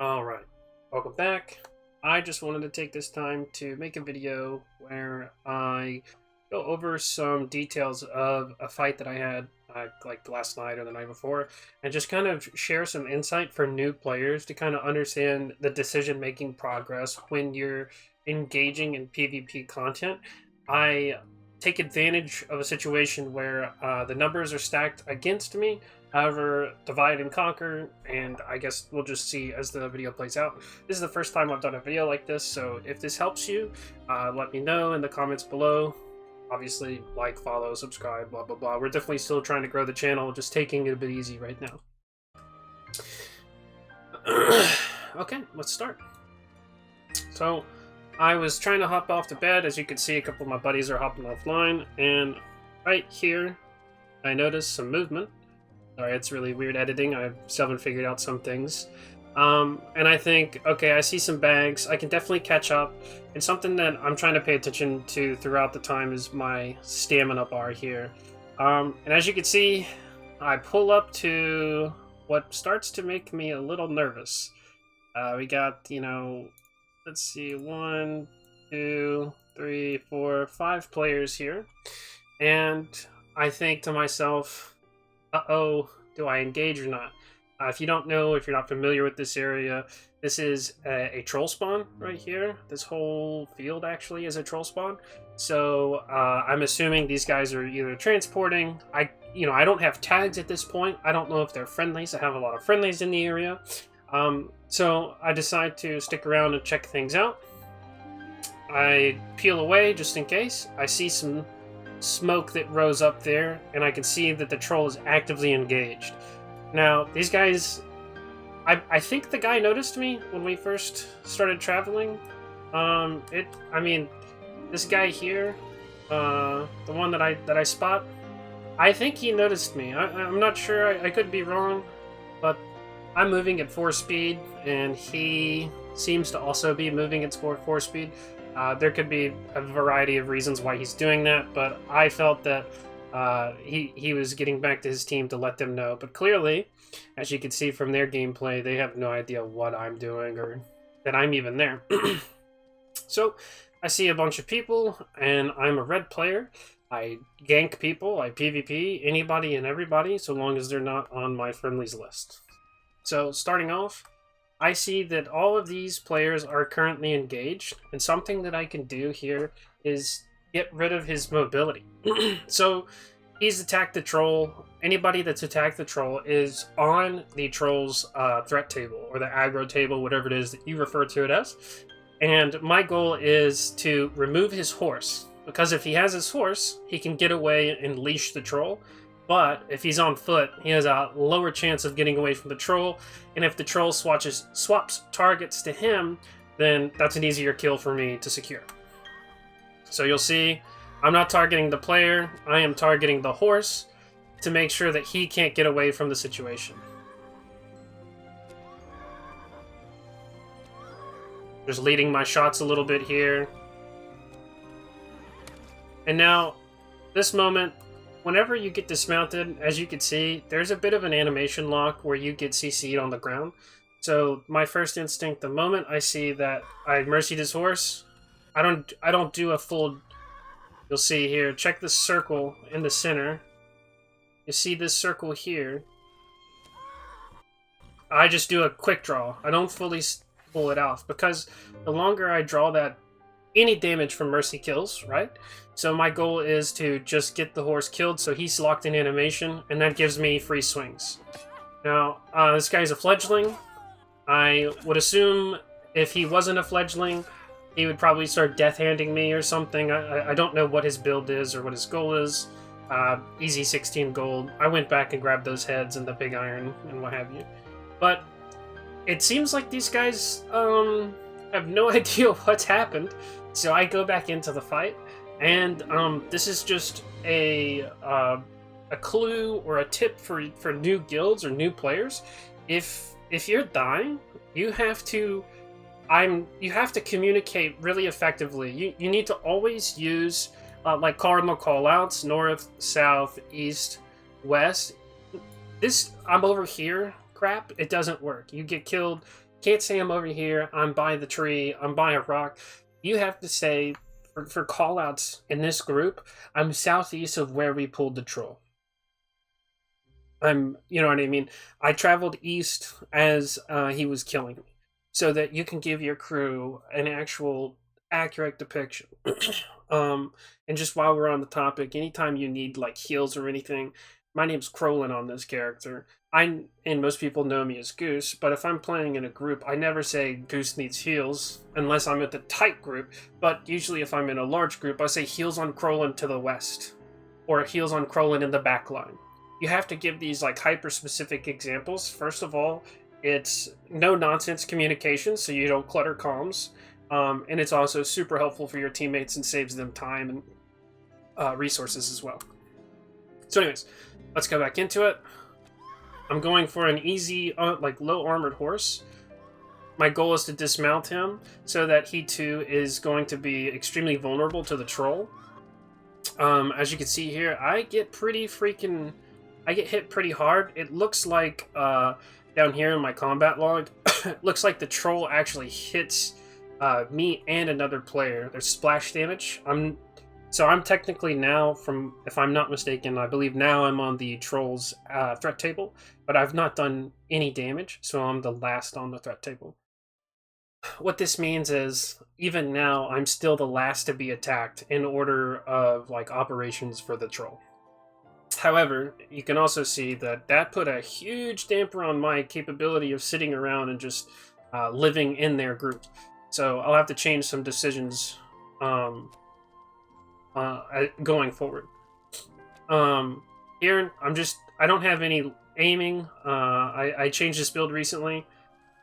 Alright, welcome back. I just wanted to take this time to make a video where I go over some details of a fight that I had like last night or the night before, and just kind of share some insight for new players to kind of understand the decision-making progress when you're engaging in PvP content. I take advantage of a situation where the numbers are stacked against me. However, divide and conquer, and I guess we'll just see as the video plays out. This is the first time I've done a video like this, so if this helps you, let me know in the comments below. Obviously, like, follow, subscribe, blah, blah, blah. We're definitely still trying to grow the channel, just taking it a bit easy right now. Okay, let's start. So, I was trying to hop off the bed. As you can see, a couple of my buddies are hopping offline, and right here, I noticed some movement. Sorry, it's really weird editing. I still haven't figured out some things. And I think, okay, I see some bags. I can definitely catch up. And something that I'm trying to pay attention to throughout the time is my stamina bar here. And as you can see, I pull up to what starts to make me a little nervous. We got, let's see, 1, 2, 3, 4, 5 players here. And I think to myself, uh-oh, do I engage or not? If you don't know, if you're not familiar with this area, this is a troll spawn right here. This whole field actually is a troll spawn. So I'm assuming these guys are either transporting. I don't have tags at this point. I don't know if they're friendlies. I have a lot of friendlies in the area. So I decide to stick around and check things out. I peel away just in case. I see some smoke that rose up there, and I can see that the troll is actively engaged. Now, these guys, I think the guy noticed me when we first started traveling. This guy here, the one that I spot, I think he noticed me. I'm not sure, I could be wrong, but I'm moving at 4 speed, and he seems to also be moving at 4 speed. There could be a variety of reasons why he's doing that, but I felt that he was getting back to his team to let them know. But clearly, as you can see from their gameplay, they have no idea what I'm doing or that I'm even there. So I see a bunch of people, and I'm a red player. I gank people, I PvP anybody and everybody, so long as they're not on my friendlies list. So starting off, I see that all of these players are currently engaged, and something that I can do here is get rid of his mobility. So he's attacked the troll. Anybody that's attacked the troll is on the troll's threat table, or the aggro table, whatever it is that you refer to it as. And my goal is to remove his horse, because if he has his horse, he can get away and leash the troll. But if he's on foot, he has a lower chance of getting away from the troll, and if the troll swaps targets to him, then that's an easier kill for me to secure. So you'll see, I'm not targeting the player, I am targeting the horse to make sure that he can't get away from the situation. Just leading my shots a little bit here. And now, this moment, whenever you get dismounted, as you can see, there's a bit of an animation lock where you get CC'd on the ground. So my first instinct, the moment I see that I mercied his horse, I don't do a full. You'll see here. Check this circle in the center. You see this circle here. I just do a quick draw. I don't fully pull it off, because the longer I draw that, any damage from mercy kills, right? So my goal is to just get the horse killed so he's locked in animation, and that gives me free swings. Now, this guy's a fledgling. I would assume if he wasn't a fledgling, he would probably start death-handing me or something. I don't know what his build is or what his goal is. Easy 16 gold. I went back and grabbed those heads and the big iron and what have you. But it seems like these guys have no idea what's happened. So I go back into the fight, and this is just a clue or a tip for new guilds or new players. If you're dying, you have to communicate really effectively. You need to always use like cardinal callouts: north, south, east, west. I'm over here crap, it doesn't work. You get killed Can't say I'm over here, I'm by the tree, I'm by a rock. You have to say, for callouts in this group, I'm southeast of where we pulled the troll. You know what I mean? I traveled east as he was killing me, so that you can give your crew an actual accurate depiction. And just while we're on the topic, anytime you need like heals or anything, my name's Crolin on this character. And most people know me as Goose, but if I'm playing in a group, I never say Goose needs heals unless I'm at the tight group. But usually, if I'm in a large group, I say heals on Crolin to the west, or heals on Crolin in the back line. You have to give these like hyper-specific examples. First of all, it's no-nonsense communication, so you don't clutter comms. And it's also super helpful for your teammates and saves them time and resources as well. So anyways, let's go back into it. I'm going for an easy, like low-armored horse. My goal is to dismount him so that he too is going to be extremely vulnerable to the troll. As you can see here, I get hit pretty hard. It looks like, down here in my combat log, it looks like the troll actually hits me and another player. There's splash damage. I'm technically now, if I'm not mistaken, I believe now I'm on the troll's threat table, but I've not done any damage, so I'm the last on the threat table. What this means is, even now, I'm still the last to be attacked in order of like operations for the troll. However, you can also see that put a huge damper on my capability of sitting around and just living in their group. So I'll have to change some decisions going forward. Here, I don't have any aiming. I changed this build recently.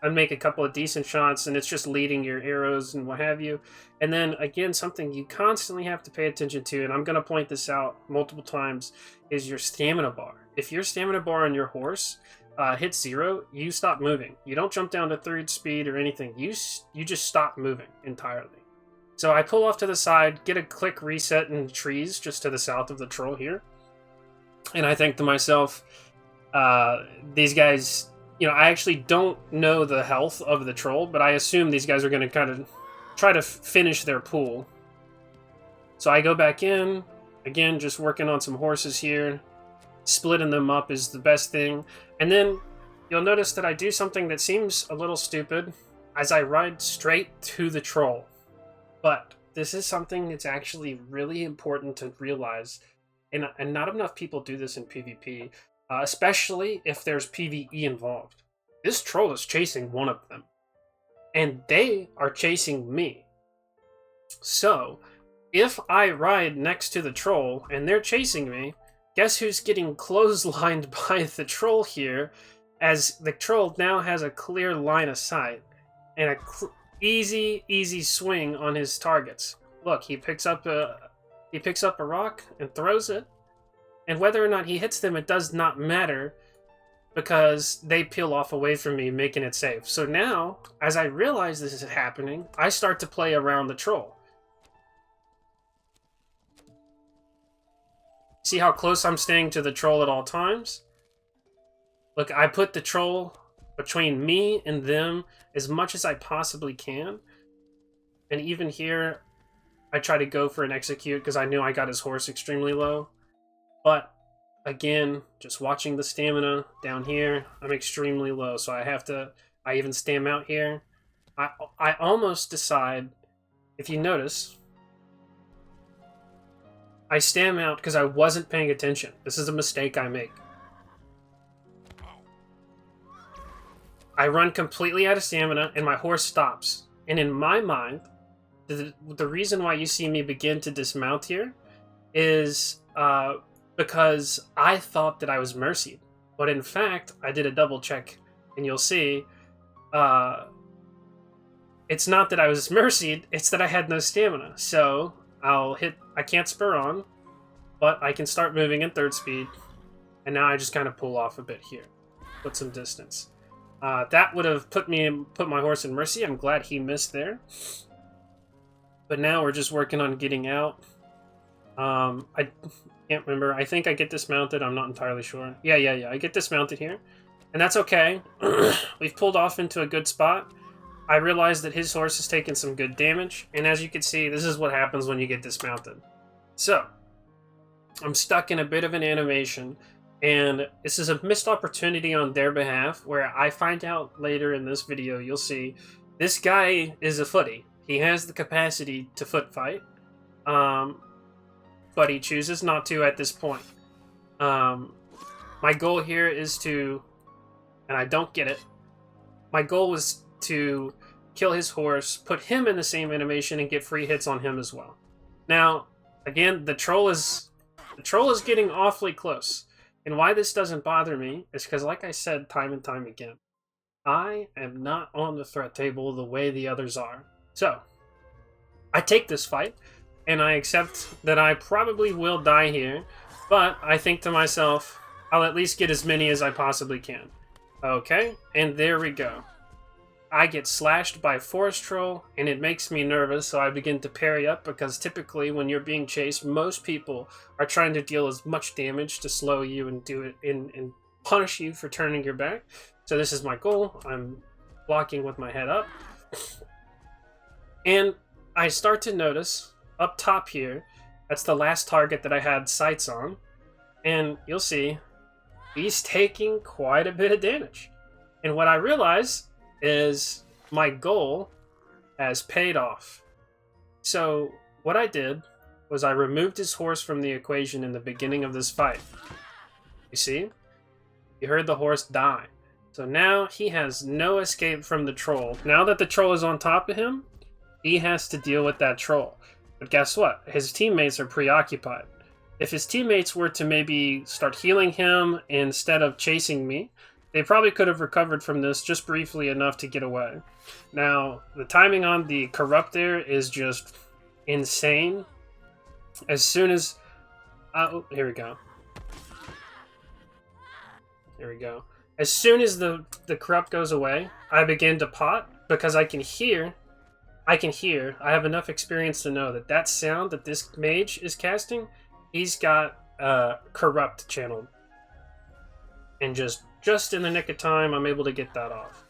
I'd make a couple of decent shots, and it's just leading your arrows and what have you. And then, again, something you constantly have to pay attention to, and I'm going to point this out multiple times, is your stamina bar. If your stamina bar on your horse hits 0, you stop moving. You don't jump down to 3rd speed or anything. You just stop moving entirely. So I pull off to the side, get a quick reset in the trees just to the south of the troll here. And I think to myself, these guys... You know, I actually don't know the health of the troll, but I assume these guys are going to kind of try to finish their pool. So I go back in, again, just working on some horses here. Splitting them up is the best thing. And then you'll notice that I do something that seems a little stupid as I ride straight to the troll. But this is something that's actually really important to realize, and not enough people do this in PvP. Especially if there's PvE involved. This troll is chasing one of them. And they are chasing me. So, if I ride next to the troll and they're chasing me, guess who's getting clotheslined by the troll here, as the troll now has a clear line of sight and a easy swing on his targets. Look, he picks up a rock and throws it. And whether or not he hits them, it does not matter, because they peel off away from me, making it safe. So now, as I realize this is happening, I start to play around the troll. See how close I'm staying to the troll at all times? Look, I put the troll between me and them as much as I possibly can. And even here, I try to go for an execute because I knew I got his horse extremely low. But, again, just watching the stamina down here, I'm extremely low, so I even stam out here. I almost decide, if you notice, I stam out because I wasn't paying attention. This is a mistake I make. I run completely out of stamina, and my horse stops. And in my mind, the reason why you see me begin to dismount here is... because I thought that I was mercied. But in fact, I did a double check, and you'll see, it's not that I was mercied, it's that I had no stamina. So, I can't spur on, but I can start moving in 3rd speed, and now I just kind of pull off a bit here. Put some distance. That would have put my horse in mercy. I'm glad he missed there. But now we're just working on getting out. I can't remember. I think I get dismounted. I'm not entirely sure. Yeah. I get dismounted here. And that's okay. We've pulled off into a good spot. I realized that his horse has taken some good damage, and as you can see, this is what happens when you get dismounted. So, I'm stuck in a bit of an animation, and this is a missed opportunity on their behalf, where I find out later in this video, you'll see, this guy is a footy. He has the capacity to foot fight, but he chooses not to at this point. My goal here is to, and I don't get it, my goal was to kill his horse, put him in the same animation, and get free hits on him as well. Now, again, the troll is getting awfully close. And why this doesn't bother me is because, like I said time and time again, I am not on the threat table the way the others are. So, I take this fight, and I accept that I probably will die here, but I think to myself, I'll at least get as many as I possibly can. Okay, and there we go. I get slashed by a forest troll, and it makes me nervous, so I begin to parry up, because typically when you're being chased, most people are trying to deal as much damage to slow you and do it and punish you for turning your back. So this is my goal. I'm blocking with my head up. And I start to notice, up top here, that's the last target that I had sights on, and you'll see, he's taking quite a bit of damage. And what I realize is my goal has paid off. So what I did was I removed his horse from the equation in the beginning of this fight. You see? You heard the horse die. So now he has no escape from the troll. Now that the troll is on top of him, he has to deal with that troll. But guess what? His teammates are preoccupied. If his teammates were to maybe start healing him instead of chasing me, they probably could have recovered from this just briefly enough to get away. Now, the timing on the corrupt there is just insane. As soon as... oh, here we go. There we go. As soon as the corrupt goes away, I begin to pot, because I can hear, I have enough experience to know that that sound that this mage is casting, he's got corrupt channeled. And just in the nick of time, I'm able to get that off.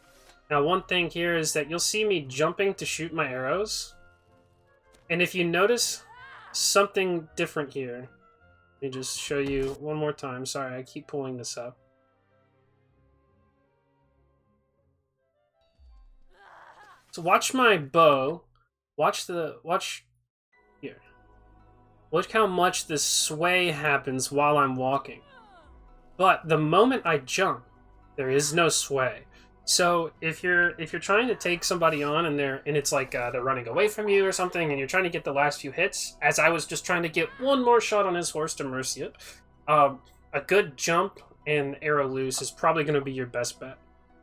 Now, one thing here is that you'll see me jumping to shoot my arrows. And if you notice something different here, let me just show you one more time. Sorry, I keep pulling this up. So watch my bow. Watch here. Look how much this sway happens while I'm walking. But the moment I jump, there is no sway. So if you're trying to take somebody on and it's like they're running away from you or something, and you're trying to get the last few hits, as I was just trying to get one more shot on his horse to mercy it, a good jump and arrow loose is probably going to be your best bet.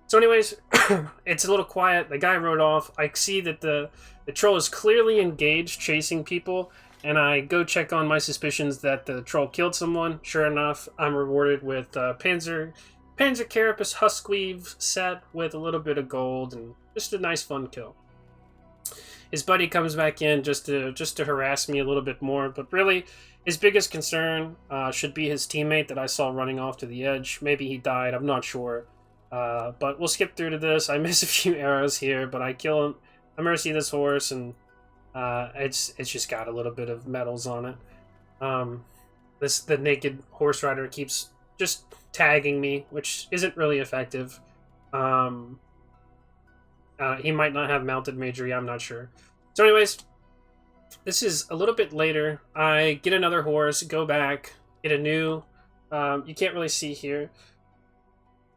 So anyways, it's a little quiet. The guy rode off. I see that the troll is clearly engaged chasing people, and I go check on my suspicions that the troll killed someone. Sure enough, I'm rewarded with Panzer Carapace Huskweave set with a little bit of gold and just a nice fun kill. His buddy comes back in just to harass me a little bit more, but really his biggest concern should be his teammate that I saw running off to the edge. Maybe he died, I'm not sure. But we'll skip through to this. I miss a few arrows here, but I kill him. I mercy this horse, and it's just got a little bit of metals on it. The naked horse rider keeps just tagging me, which isn't really effective. He might not have mounted magery, I'm not sure. So anyways, this is a little bit later. I get another horse, go back, get a new... you can't really see here,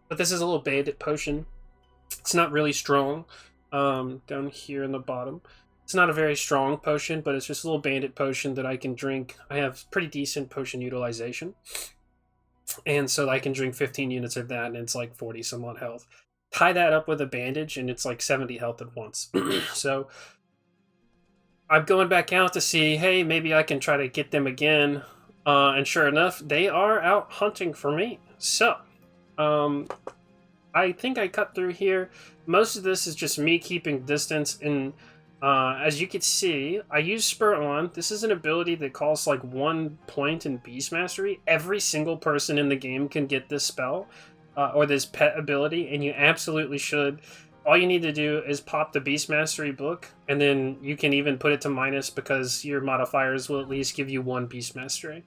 but this is a little bandit potion. It's not really strong. Down here in the bottom. It's not a very strong potion, but it's just a little bandit potion that I can drink. I have pretty decent potion utilization. And so I can drink 15 units of that, and it's like 40 some odd health. Tie that up with a bandage, and it's like 70 health at once. So I'm going back out to see, hey, maybe I can try to get them again. And sure enough, they are out hunting for me. So... I think I cut through here. Most of this is just me keeping distance, and as you can see, I use Spur On. This is an ability that costs like 1 point in Beast Mastery. Every single person in the game can get this spell, or this pet ability, and you absolutely should all you need to do is pop the Beast Mastery book, and then you can even put it to minus because your modifiers will at least give you 1 Beast Mastery.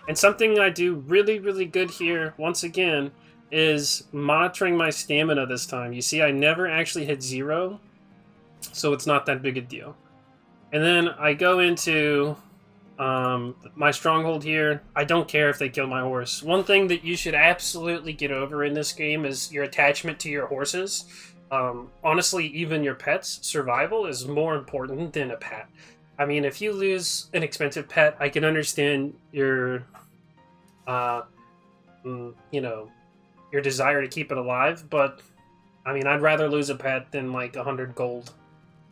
And something I do really, really good here, once again, is monitoring my stamina this time. You see, I never actually hit 0, so it's not that big a deal. And then I go into my stronghold here. I don't care if they kill my horse. One thing that you should absolutely get over in this game is your attachment to your horses. Honestly, even your pet's survival is more important than a pet. I mean, if you lose an expensive pet, I can understand your, you know, your desire to keep it alive, but, I mean, I'd rather lose a pet than, like, 100 gold.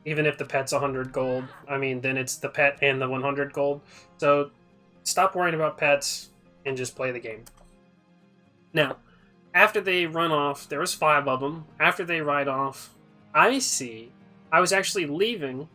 Even if the pet's 100 gold, I mean, then it's the pet and the 100 gold. So, stop worrying about pets and just play the game. Now, after they run off, there was 5 of them. After they ride off, I was actually leaving.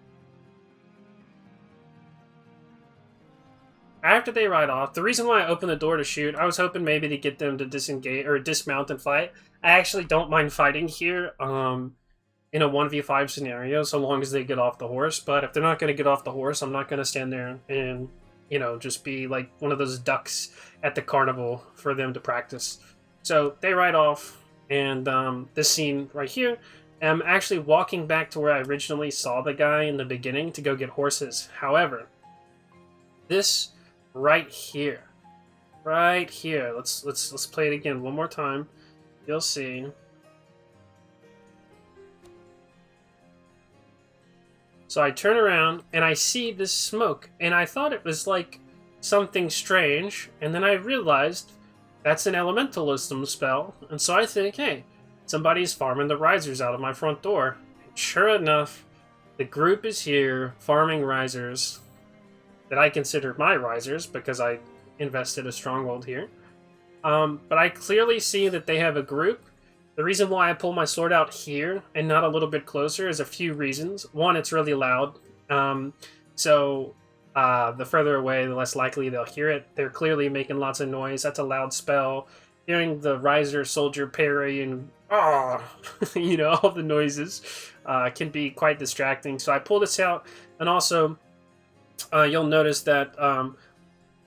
After they ride off, the reason why I opened the door to shoot, I was hoping maybe to get them to disengage or dismount and fight. I actually don't mind fighting here in a 1v5 scenario, so long as they get off the horse. But if they're not going to get off the horse, I'm not going to stand there and, you know, just be like one of those ducks at the carnival for them to practice. So they ride off, and this scene right here, I'm actually walking back to where I originally saw the guy in the beginning to go get horses. However, this right here, let's play it again one more time. You'll see. So I turn around and I see this smoke, and I thought it was like something strange, and then I realized that's an elementalism spell, and so I think, hey, somebody's farming the risers out of my front door. And sure enough, the group is here farming risers that I consider my risers because I invested a stronghold here. But I clearly see that they have a group. The reason why I pull my sword out here and not a little bit closer is a few reasons. One, it's really loud. The further away, the less likely they'll hear it. They're clearly making lots of noise. That's a loud spell. Hearing the riser soldier parry and you know, all the noises can be quite distracting. So I pull this out, and also you'll notice that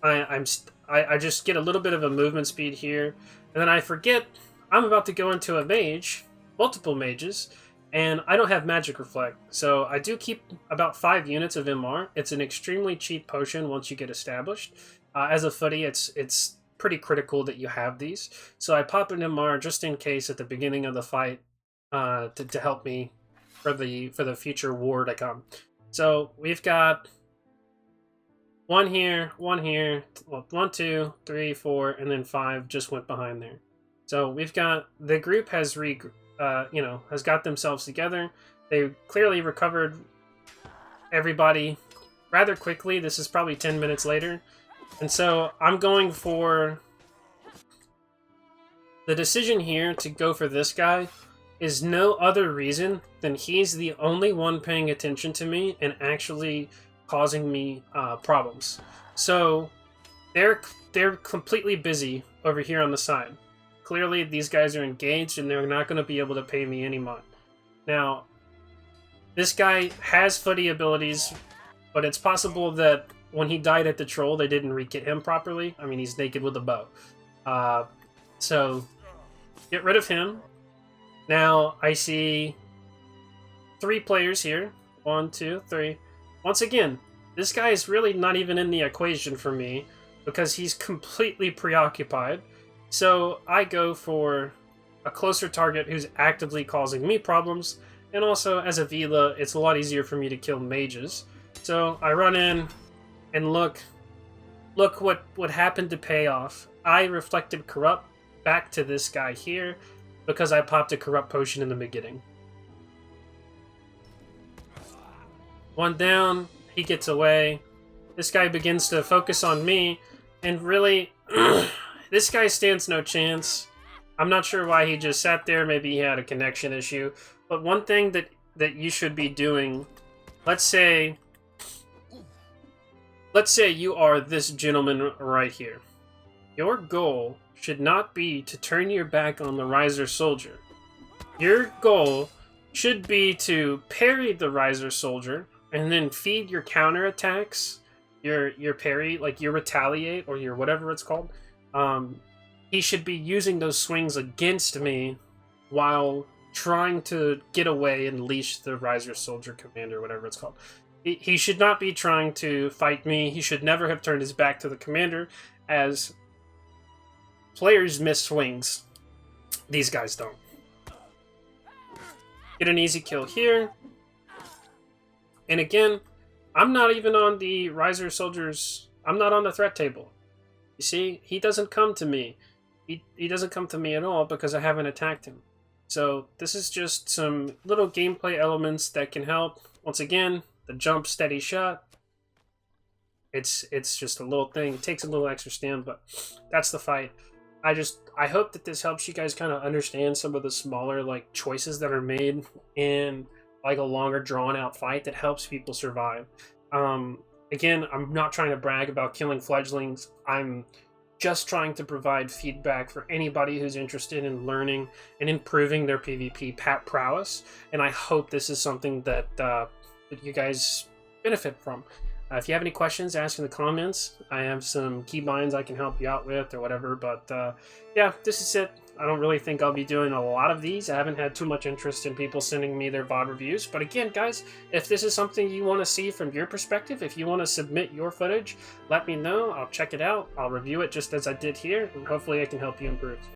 I just get a little bit of a movement speed here, and then I forget I'm about to go into a mage, multiple mages, and I don't have magic reflect, so I do keep about 5 units of MR. It's an extremely cheap potion once you get established. As a footy, it's pretty critical that you have these, so I pop an MR just in case at the beginning of the fight to help me for the future war to come. So we've got one here, well, 1, 2, 3, 4, and then 5 just went behind there. So we've got the group has has got themselves together. They clearly recovered everybody rather quickly. This is probably 10 minutes later. And so I'm going for the decision here to go for this guy is no other reason than he's the only one paying attention to me and actually causing me problems. So they're completely busy over here on the side. Clearly, these guys are engaged, and they're not going to be able to pay me any money. Now, this guy has footy abilities, but it's possible that when he died at the troll, they didn't re-kit him properly. I mean, he's naked with a bow. So, get rid of him. Now, I see 3 players here. 1, 2, 3. Once again, this guy is really not even in the equation for me because he's completely preoccupied. So I go for a closer target who's actively causing me problems, and also as a Vila, it's a lot easier for me to kill mages. So I run in, and look what happened to pay off. I reflected Corrupt back to this guy here because I popped a Corrupt potion in the beginning. 1 down, he gets away. This guy begins to focus on me, and really... This guy stands no chance. I'm not sure why he just sat there. Maybe he had a connection issue. But one thing that you should be doing, let's say you are this gentleman right here. Your goal should not be to turn your back on the riser soldier. Your goal should be to parry the Riser Soldier and then feed your counterattacks, your parry, like your retaliate or your whatever it's called. He should be using those swings against me while trying to get away and leash the Riser Soldier Commander, whatever it's called. He should not be trying to fight me. He should never have turned his back to the commander, as players miss swings. These guys don't. Get an easy kill here. And again, I'm not even on the Riser Soldiers. I'm not on the threat table. You see, he doesn't come to me. He doesn't come to me at all because I haven't attacked him. So this is just some little gameplay elements that can help. Once again, the jump steady shot. It's just a little thing. It takes a little extra stamina, but that's the fight. I hope that this helps you guys kind of understand some of the smaller like choices that are made in like a longer drawn out fight that helps people survive. Again, I'm not trying to brag about killing fledglings. I'm just trying to provide feedback for anybody who's interested in learning and improving their PvP prowess. And I hope this is something that you guys benefit from. If you have any questions, ask in the comments. I have some keybinds I can help you out with or whatever. But yeah, this is it. I don't really think I'll be doing a lot of these. I haven't had too much interest in people sending me their VOD reviews. But again, guys, if this is something you want to see from your perspective, if you want to submit your footage, let me know. I'll check it out. I'll review it just as I did here. And hopefully I can help you improve.